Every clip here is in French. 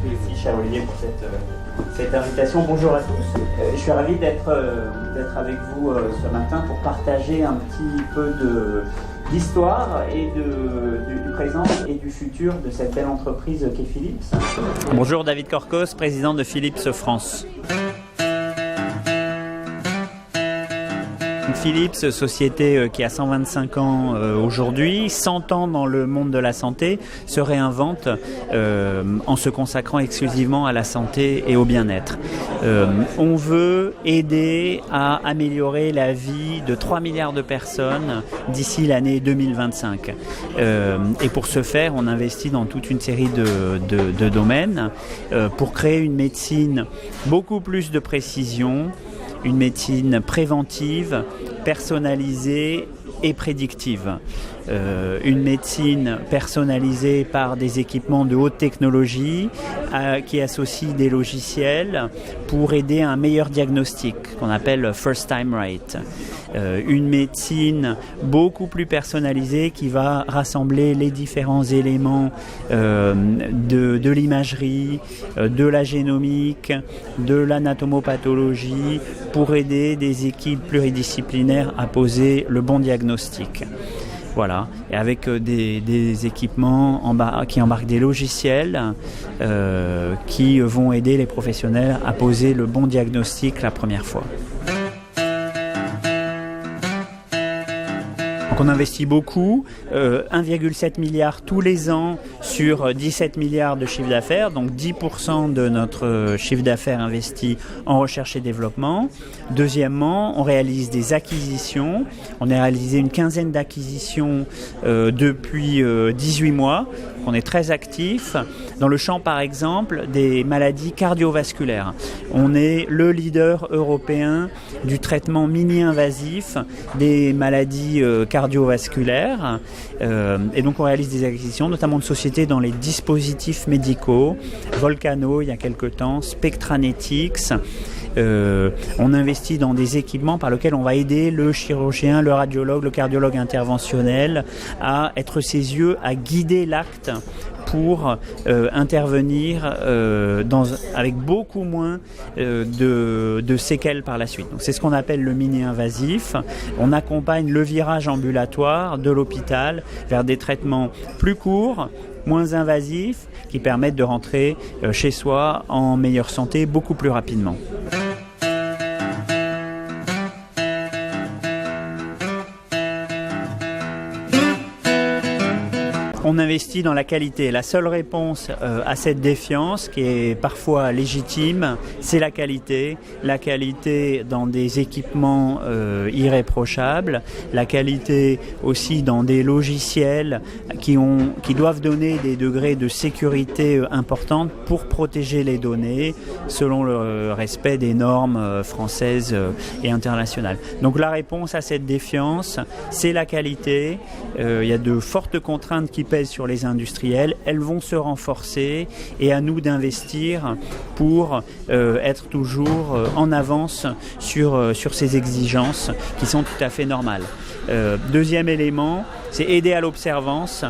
Merci cher Olivier pour cette invitation. Bonjour à tous. Je suis ravi d'être avec vous ce matin pour partager un petit peu d'histoire et du présent et du futur de cette belle entreprise qu'est Philips. Bonjour, David Corcos, président de Philips France. Philips, société qui a 125 ans aujourd'hui, 100 ans dans le monde de la santé, se réinvente en se consacrant exclusivement à la santé et au bien-être. On veut aider à améliorer la vie de 3 milliards de personnes d'ici l'année 2025. Et pour ce faire, on investit dans toute une série de domaines pour créer une médecine beaucoup plus de précision, une médecine préventive, personnalisée et prédictive. Une médecine personnalisée par des équipements de haute technologie qui associent des logiciels pour aider à un meilleur diagnostic qu'on appelle First Time Right. Une médecine beaucoup plus personnalisée qui va rassembler les différents éléments de l'imagerie, de la génomique, de l'anatomopathologie pour aider des équipes pluridisciplinaires à poser le bon diagnostic. Voilà, et avec des équipements qui embarquent des logiciels qui vont aider les professionnels à poser le bon diagnostic la première fois. On investit beaucoup, 1,7 milliard tous les ans sur 17 milliards de chiffre d'affaires, donc 10% de notre chiffre d'affaires investi en recherche et développement. Deuxièmement, on réalise des acquisitions. On a réalisé une quinzaine d'acquisitions depuis 18 mois. On est très actif dans le champ, par exemple, des maladies cardiovasculaires. On est le leader européen du traitement mini-invasif des maladies cardiovasculaires. Et donc, on réalise des acquisitions, notamment de sociétés dans les dispositifs médicaux, Volcano, il y a quelque temps, Spectranetics. On investit dans des équipements par lesquels on va aider le chirurgien, le radiologue, le cardiologue interventionnel à être ses yeux, à guider l'acte pour intervenir avec beaucoup moins de séquelles par la suite. Donc, c'est ce qu'on appelle le mini-invasif. On accompagne le virage ambulatoire de l'hôpital vers des traitements plus courts, moins invasifs, qui permettent de rentrer chez soi en meilleure santé beaucoup plus rapidement. On investit dans la qualité. La seule réponse à cette défiance, qui est parfois légitime, c'est la qualité. La qualité dans des équipements irréprochables, la qualité aussi dans des logiciels qui doivent donner des degrés de sécurité importants pour protéger les données selon le respect des normes françaises et internationales. Donc la réponse à cette défiance, c'est la qualité. Il y a de fortes contraintes qui pèsent sur les industriels, elles vont se renforcer et à nous d'investir pour être toujours en avance sur ces exigences qui sont tout à fait normales. Deuxième élément, c'est aider à l'observance.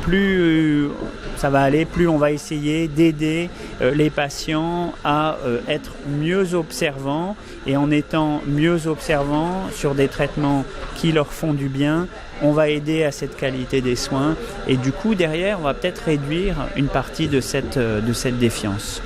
Plus ça va aller, plus on va essayer d'aider les patients à être mieux observants, et en étant mieux observants sur des traitements qui leur font du bien, on va aider à cette qualité des soins, et du coup derrière on va peut-être réduire une partie de cette défiance.